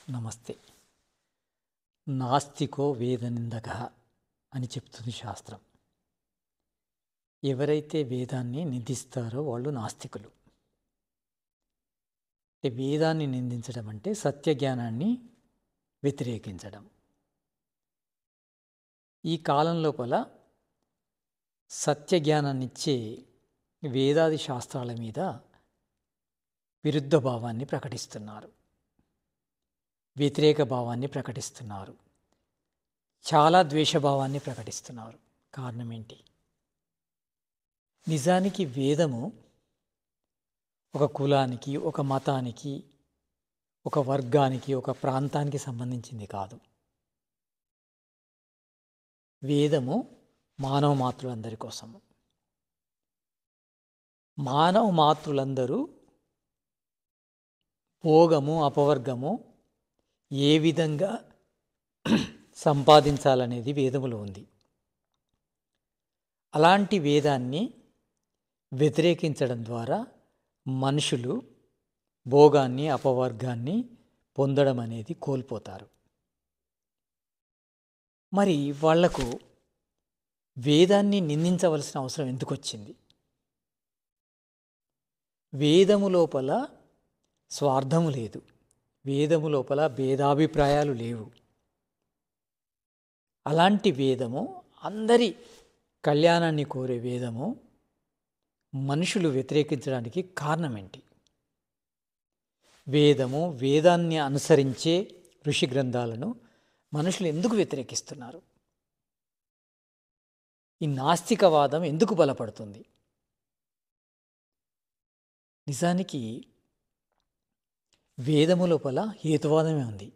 నమస్తే. నాస్తికో వేదనిందక అని చెప్తుంది శాస్త్రం. ఎవరైతే వేదాన్ని నిందిస్తారో వాళ్ళు నాస్తికులు. వేదాన్ని నిందించడం అంటే సత్యజ్ఞానాన్ని వ్యతిరేకించడం. ఈ కాలం లోపల సత్యజ్ఞానాన్నిచ్చే వేదాది శాస్త్రాల మీద విరుద్ధ భావాన్ని ప్రకటిస్తున్నారు, వ్యతిరేక భావాన్ని ప్రకటిస్తున్నారు, చాలా ద్వేషభావాన్ని ప్రకటిస్తున్నారు. కారణం ఏంటి? నిజానికి వేదము ఒక కులానికి, ఒక మతానికి, ఒక వర్గానికి, ఒక ప్రాంతానికి సంబంధించింది కాదు. వేదము మానవ మాతృలందరి కోసము. మానవ మాతృలందరూ భోగము, అపవర్గము ఏ విధంగా సంపాదించాలనేది వేదములో ఉంది. అలాంటి వేదాన్ని వ్యతిరేకించడం ద్వారా మనుషులు భోగాన్ని, అపవర్గాన్ని పొందడం అనేది కోల్పోతారు. మరి వాళ్లకు వేదాన్ని నిందించవలసిన అవసరం ఎందుకు వచ్చింది? వేదము లోపల స్వార్థము లేదు, వేదము లోపల భేదాభిప్రాయాలు లేవు. అలాంటి వేదము, అందరి కళ్యాణాన్ని కోరే వేదము మనుషులు వ్యతిరేకించడానికి కారణం ఏంటి? వేదాన్ని అనుసరించే ఋషి గ్రంథాలను మనుషులు ఎందుకు వ్యతిరేకిస్తున్నారు? ఈ నాస్తికవాదం ఎందుకు బలపడుతుంది? నిజానికి వేదము లోపల హేతువాదమే ఉంది.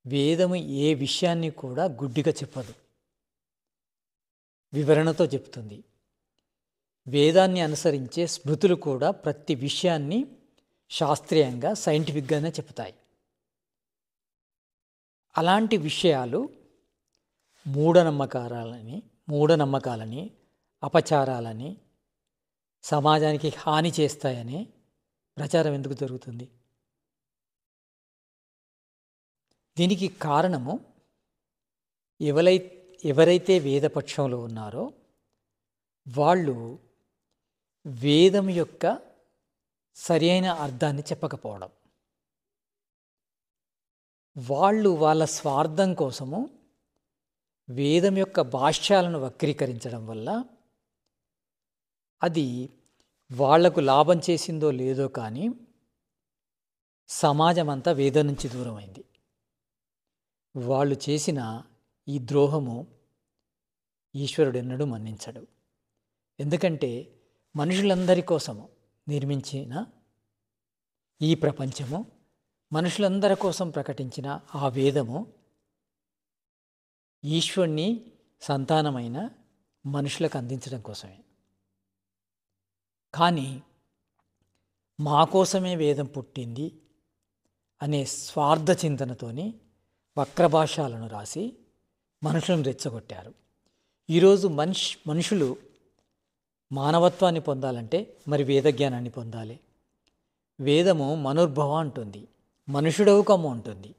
వేదము ఏ విషయాన్ని కూడా గుడ్డిగా చెప్పదు, వివరణతో చెప్తుంది. వేదాన్ని అనుసరించే స్మృతులు కూడా ప్రతి విషయాన్ని శాస్త్రీయంగా, సైంటిఫిక్గానే చెప్తాయి. అలాంటి విషయాలు మూఢనమ్మకాలని, అపచారాలని, సమాజానికి హాని చేస్తాయనే ప్రచారం ఎందుకు జరుగుతుంది? దీనికి కారణము ఎవరైతే వేదపక్షంలో ఉన్నారో వాళ్ళు వేదం యొక్క సరైన అర్థాన్ని చెప్పకపోవడం. వాళ్ళు వాళ్ళ స్వార్థం కోసము వేదం యొక్క భాష్యాలను వక్రీకరించడం వల్ల అది వాళ్లకు లాభం చేసిందో లేదో కానీ సమాజం అంతా వేదం నుంచి దూరమైంది. వాళ్ళు చేసిన ఈ ద్రోహము ఈశ్వరుడు ఎన్నడూ మన్నించడు. ఎందుకంటే మనుషులందరి కోసము నిర్మించిన ఈ ప్రపంచము, మనుషులందరి కోసం ప్రకటించిన ఆ వేదము ఈశ్వరుని సంతానమైన మనుషులకు అందించడం కోసమే. కానీ మా కోసమే వేదం పుట్టింది అనే స్వార్థ చింతనతోని వక్రభాషాలను రాసి మనుషులను రెచ్చగొట్టారు. ఈరోజు మనుషులు మానవత్వాన్ని పొందాలంటే మరి వేదజ్ఞానాన్ని పొందాలి. వేదము మనుర్భవ అంటుంది, మనుషుడవు కమ్ము అంటుంది.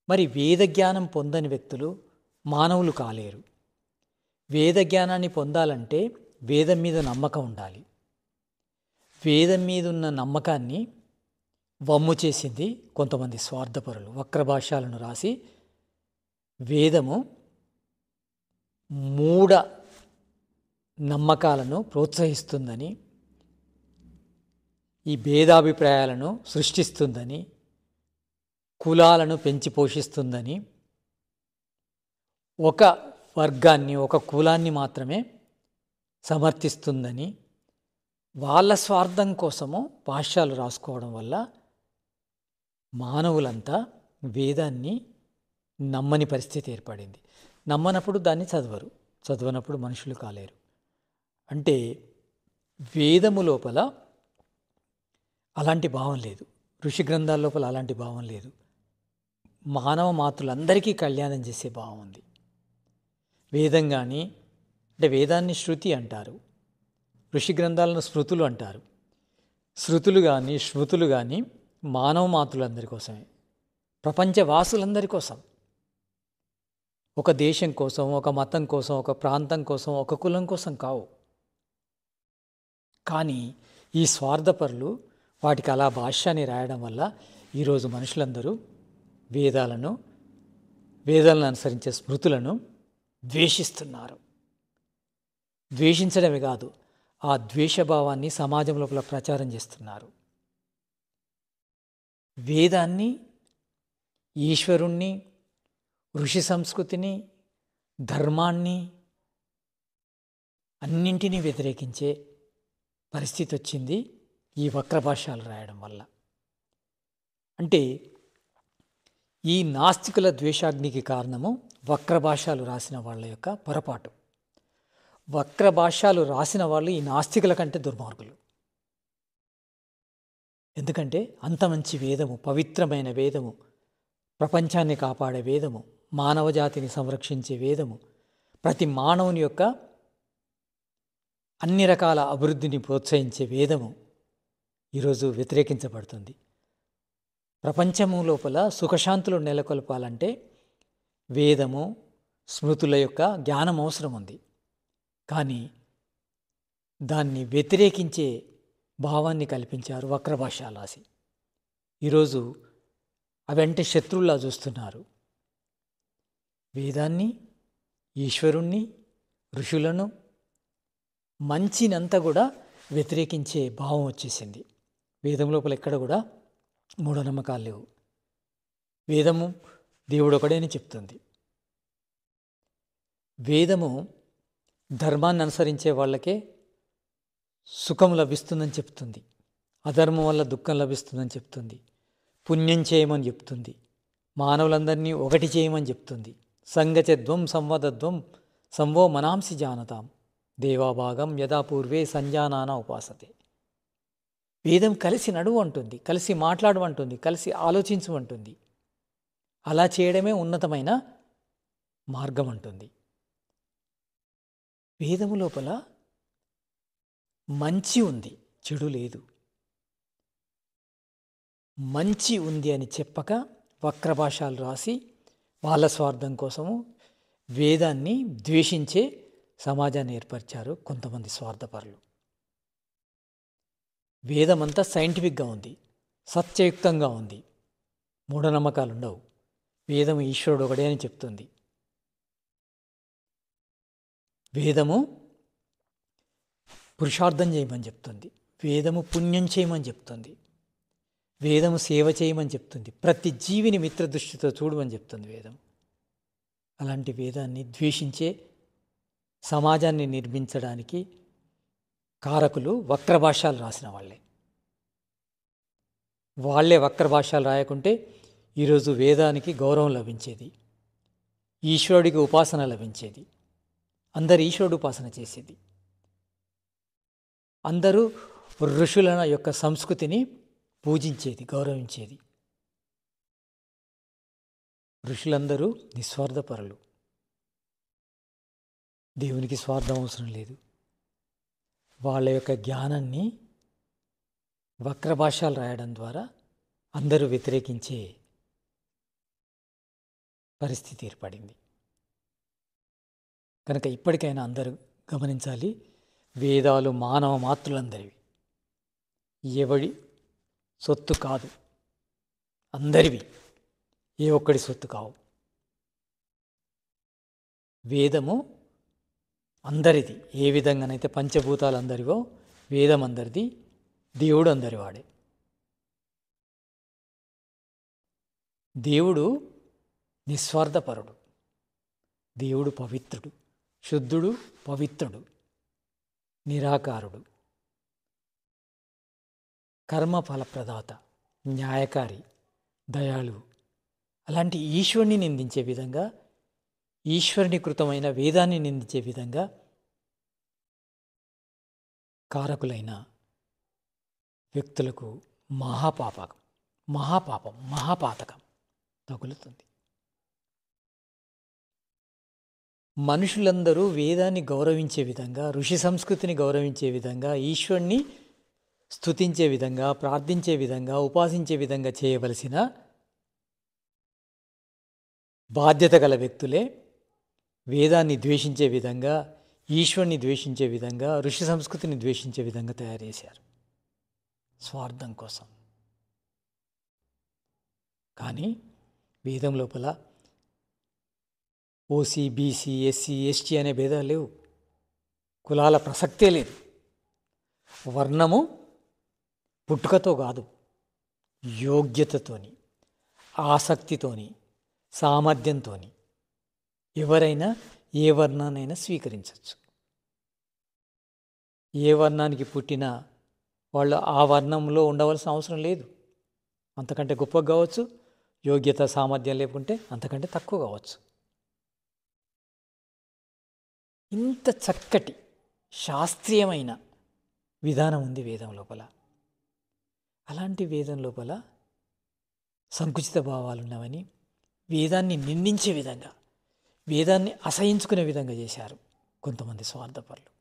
మరి వేదజ్ఞానం పొందని వ్యక్తులు మానవులు కాలేరు. వేదజ్ఞానాన్ని పొందాలంటే వేదం మీద నమ్మకం ఉండాలి. వేదం మీద ఉన్న నమ్మకాన్ని వమ్ము చేసింది కొంతమంది స్వార్థపరులు. వక్రభాషాలను రాసి వేదము మూఢ నమ్మకాలను ప్రోత్సహిస్తుందని, ఈ భేదాభిప్రాయాలను సృష్టిస్తుందని, కులాలను పెంచి పోషిస్తుందని, ఒక వర్గాన్ని, ఒక కులాన్ని మాత్రమే సమర్థిస్తుందని వాళ్ళ స్వార్థం కోసము భాష్యాలు రాసుకోవడం వల్ల మానవులంతా వేదాన్ని నమ్మని పరిస్థితి ఏర్పడింది. నమ్మనప్పుడు దాన్ని చదవనప్పుడు మనుషులు కాలేరు. అంటే వేదము లోపల అలాంటి భావం లేదు, ఋషి గ్రంథాల లోపల అలాంటి భావం లేదు. మానవ మాతృలందరికీ కళ్యాణం చేసే భావం ఉంది. వేదం కానీ, అంటే వేదాన్ని శృతి అంటారు, ఋషి గ్రంథాలను స్మృతులు అంటారు. శృతులు కానీ స్మృతులు కానీ మానవ మాతృలందరి కోసమే. ప్రపంచవాసులందరి కోసం, ఒక దేశం కోసం, ఒక మతం కోసం, ఒక ప్రాంతం కోసం, ఒక కులం కోసం కావు. కానీ ఈ స్వార్థపరులు వాటికి అలా భాష్యాన్ని రాయడం వల్ల ఈరోజు మనుషులందరూ వేదాలను అనుసరించే స్మృతులను ద్వేషిస్తున్నారు. ద్వేషించడమే కాదు, ఆ ద్వేషభావాన్ని సమాజం లోపల ప్రచారం చేస్తున్నారు. వేదాన్ని, ఈశ్వరుణ్ణి, ఋషి సంస్కృతిని, ధర్మాన్ని అన్నింటినీ వ్యతిరేకించే పరిస్థితి వచ్చింది ఈ వక్రభాష్యాలు రాయడం వల్ల. అంటే ఈ నాస్తికుల ద్వేషాగ్నికి కారణము వక్రభాష్యాలు రాసిన వాళ్ళ యొక్క పొరపాటు. వక్రభాష్యాలు రాసిన వాళ్ళు ఈ నాస్తికుల కంటే దుర్మార్గులు. ఎందుకంటే అంత మంచి వేదము, పవిత్రమైన వేదము, ప్రపంచాన్ని కాపాడే వేదము, మానవ జాతిని సంరక్షించే వేదము, ప్రతి మానవుని యొక్క అన్ని రకాల అభివృద్ధిని ప్రోత్సహించే వేదము ఈరోజు వ్యతిరేకించబడుతుంది. ప్రపంచము లోపల సుఖశాంతులు నెలకొల్పాలంటే వేదము, స్మృతుల యొక్క జ్ఞానం అవసరం ఉంది. కానీ దాన్ని వ్యతిరేకించే భావాన్ని కల్పించారు వక్రభాష్యాలు రాసి. ఈరోజు అవంటే శత్రువులా చూస్తున్నారు. వేదాన్ని, ఈశ్వరుణ్ణి, ఋషులను, మంచినంతా కూడా వ్యతిరేకించే భావం వచ్చేసింది. వేదం లోపల ఎక్కడ కూడా మూఢనమ్మకాలు లేవు. వేదము దేవుడు ఒకడే అని చెప్తుంది. వేదము ధర్మాన్ని అనుసరించే వాళ్ళకే సుఖం లభిస్తుందని చెప్తుంది, అధర్మం వల్ల దుఃఖం లభిస్తుందని చెప్తుంది, పుణ్యం చేయమని చెప్తుంది, మానవులందరినీ ఒకటి చేయమని చెప్తుంది. సంగచద్వం సంవదద్వం సంవో మనాంసి జానతాం దేవాభాగం యథా పూర్వే సంజానాన ఉపాసతే. వేదం కలిసి నడువు అంటుంది, కలిసి మాట్లాడమంటుంది, కలిసి ఆలోచించమంటుంది. అలా చేయడమే ఉన్నతమైన మార్గం అంటుంది. వేదము లోపల మంచి ఉంది, చెడు లేదు. మంచి ఉంది అని చెప్పక వక్రభాష్యాలు రాసి వాళ్ళ స్వార్థం కోసము వేదాన్ని ద్వేషించే సమాజాన్ని ఏర్పరిచారు కొంతమంది స్వార్థపరులు. వేదమంతా సైంటిఫిక్గా ఉంది, సత్యయుక్తంగా ఉంది, మూఢనమ్మకాలు ఉండవు. వేదము ఈశ్వరుడు ఒకడే అని చెప్తుంది. వేదము పురుషార్థం చేయమని చెప్తుంది, వేదము పుణ్యం చేయమని చెప్తుంది, వేదము సేవ చేయమని చెప్తుంది, ప్రతి జీవిని మిత్రదృష్టితో చూడమని చెప్తుంది వేదం. అలాంటి వేదాన్ని ద్వేషించే సమాజాన్ని నిర్మించడానికి కారకులు వక్రభాష్యాలు రాసిన వాళ్ళే వక్రభాష్యాలు రాయకుంటే ఈరోజు వేదానికి గౌరవం లభించేది, ఈశ్వరుడికి ఉపాసన లభించేది, అందరు ఈశ్వరుడు ఉపాసన చేసేది, అందరూ ఋషుల యొక్క సంస్కృతిని పూజించేది, గౌరవించేది. ఋషులందరూ నిస్వార్థపరులు, దేవునికి స్వార్థం అవసరం లేదు. వాళ్ళ యొక్క జ్ఞానాన్ని వక్రభాష్యాలు రాయడం ద్వారా అందరూ వ్యతిరేకించే పరిస్థితి ఏర్పడింది. కనుక ఇప్పటికైనా అందరూ గమనించాలి, వేదాలు మానవ మాతృలందరివి, ఎవడి సొత్తు కాదు, అందరివి, ఏ ఒక్కడి సొత్తు కావు. వేదము అందరిది. ఏ విధంగానైతే పంచభూతాలు అందరివో వేదం అందరిది, దేవుడు అందరివాడే. దేవుడు నిస్వార్థపరుడు, దేవుడు పవిత్రుడు, శుద్ధుడు, పవిత్రుడు, నిరాకారుడు, కర్మఫల ప్రదాత, న్యాయకారి, దయాళువు. అలాంటి ఈశ్వరుని నిందించే విధంగా, ఈశ్వరుని కృతమైన వేదాన్ని నిందించే విధంగా కారకులైన వ్యక్తులకు మహాపాతకం తగులుతుంది. మనుషులందరూ వేదాన్ని గౌరవించే విధంగా, ఋషి సంస్కృతిని గౌరవించే విధంగా, ఈశ్వరుణ్ణి స్తుతించే విధంగా, ప్రార్థించే విధంగా, ఉపాసించే విధంగా చేయవలసిన బాధ్యత గల వ్యక్తులే వేదాన్ని ద్వేషించే విధంగా, ఈశ్వరుని ద్వేషించే విధంగా, ఋషి సంస్కృతిని ద్వేషించే విధంగా తయారు చేశారు స్వార్థం కోసం. కానీ వేదం లోపల ఓసీ, బీసీ, ఎస్సీ, ఎస్టీ అనే భేదాలు లేవు. కులాల ప్రసక్తే లేదు. వర్ణము పుట్టుకతో కాదు, యోగ్యతతోని, ఆసక్తితోని, సామర్థ్యంతో ఎవరైనా ఏ వర్ణాన్నైనా స్వీకరించవచ్చు. ఏ వర్ణానికి పుట్టినా వాళ్ళు ఆ వర్ణంలో ఉండవలసిన అవసరం లేదు. అంతకంటే గొప్పగా కావచ్చు, యోగ్యత సామర్థ్యం లేకుంటే అంతకంటే తక్కువ కావచ్చు. ఇంత చక్కటి శాస్త్రీయమైన విధానం ఉంది వేదం లోపల. అలాంటి వేదం లోపల సంకుచిత భావాలు ఉన్నవని, వేదాన్ని నిందించే విధంగా, వేదాన్ని అసహించుకునే విధంగా చేశారు కొంతమంది స్వార్థపరులు.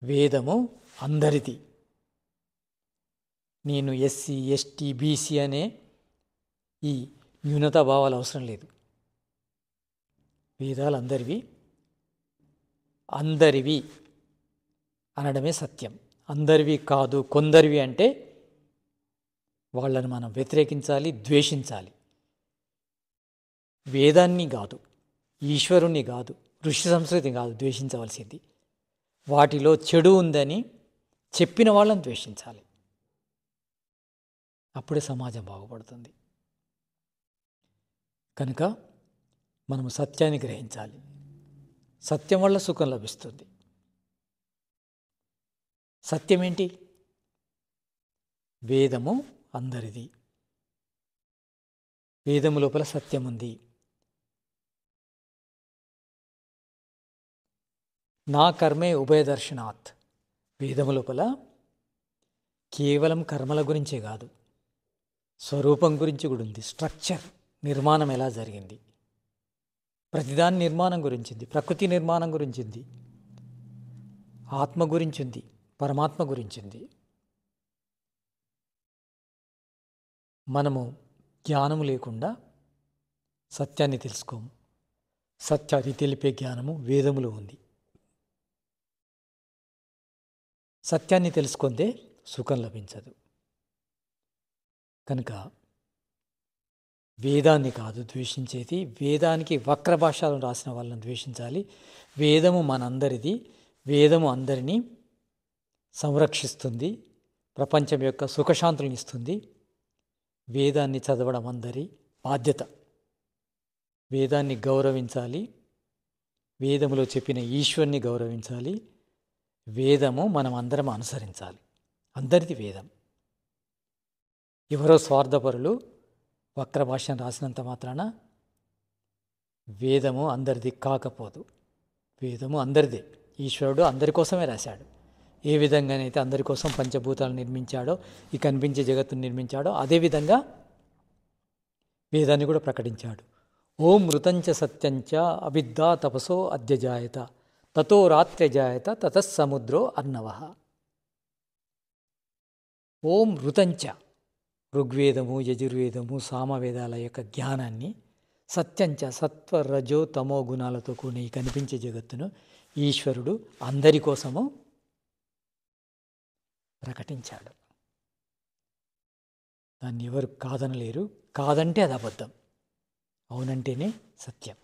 వేదము అందరిది, నేను ఎస్సీ, ఎస్టీ, బీసీ అనే ఈ న్యూనతా భావాలు అవసరం లేదు. వేదాలు అందరివి, అందరివి అనడమే సత్యం. అందరివి కాదు, కొందరివి అంటే వాళ్ళని మనం వ్యతిరేకించాలి, ద్వేషించాలి. వేదాన్ని కాదు, ఈశ్వరుణ్ణి కాదు, ఋషి సంస్కృతిని కాదు ద్వేషించవలసింది. వాటిలో చెడు ఉందని చెప్పిన వాళ్ళని ద్వేషించాలి. అప్పుడే సమాజం బాగుపడుతుంది. కనుక మనము సత్యాన్ని గ్రహించాలి. సత్యం వల్ల సుఖం లభిస్తుంది. సత్యం ఏంటి? వేదము అందరిది. వేదము లోపల సత్యం ఉంది. నా కర్మే ఉభయదర్శనాత్. వేదము లోపల కేవలం కర్మల గురించే కాదు, స్వరూపం గురించి కూడా ఉంది. స్ట్రక్చర్, నిర్మాణం ఎలా జరిగింది, ప్రతిదాని నిర్మాణం గురించింది, ప్రకృతి నిర్మాణం గురించింది, ఆత్మ గురించింది, పరమాత్మ గురించింది. మనము జ్ఞానము లేకుండా సత్యాన్ని తెలుసుకోము. సత్యాన్ని తెలిపే జ్ఞానము వేదములో ఉంది. సత్యాన్ని తెలుసుకుంటే సుఖం లభించదు. కనుక వేదాన్ని కాదు ద్వేషించేది, వేదానికి వక్ర భాషలను రాసిన వాళ్ళని ద్వేషించాలి. వేదము మనందరిది. వేదము అందరినీ సంరక్షిస్తుంది, ప్రపంచం యొక్క సుఖశాంతులను ఇస్తుంది. వేదాన్ని చదవడం అందరి బాధ్యత. వేదాన్ని గౌరవించాలి, వేదములో చెప్పిన ఈశ్వరుని గౌరవించాలి. వేదము మనం అందరం అనుసరించాలి. అందరిది వేదం. ఎవరో స్వార్థపరులు వక్ర భాషను రాసినంత మాత్రాన వేదము అందరిది కాకపోదు. వేదము అందరిదే. ఈశ్వరుడు అందరి కోసమే రాశాడు. ఏ విధంగానైతే అందరి కోసం పంచభూతాలు నిర్మించాడో, ఈ కనిపించే జగత్తును నిర్మించాడో, అదేవిధంగా వేదాన్ని కూడా ప్రకటించాడు. ఓం మృతంచ సత్యంచ అవిద్యా తపసో అద్యజాయత తతో రాత్ర్యజాయత తతస్సముద్రో అర్ణవః. ఓం ఋతంచ, ఋగ్వేదము, యజుర్వేదము, సామవేదాల యొక్క జ్ఞానాన్ని, సత్యంచ, సత్వ రజో తమో గుణాలతో కూడిన ఈ కనిపించే జగత్తును ఈశ్వరుడు అందరి కోసము ప్రకటించాడు. దాన్ని ఎవరు కాదనలేరు. కాదంటే అది అబద్ధం, అవునంటేనే సత్యం.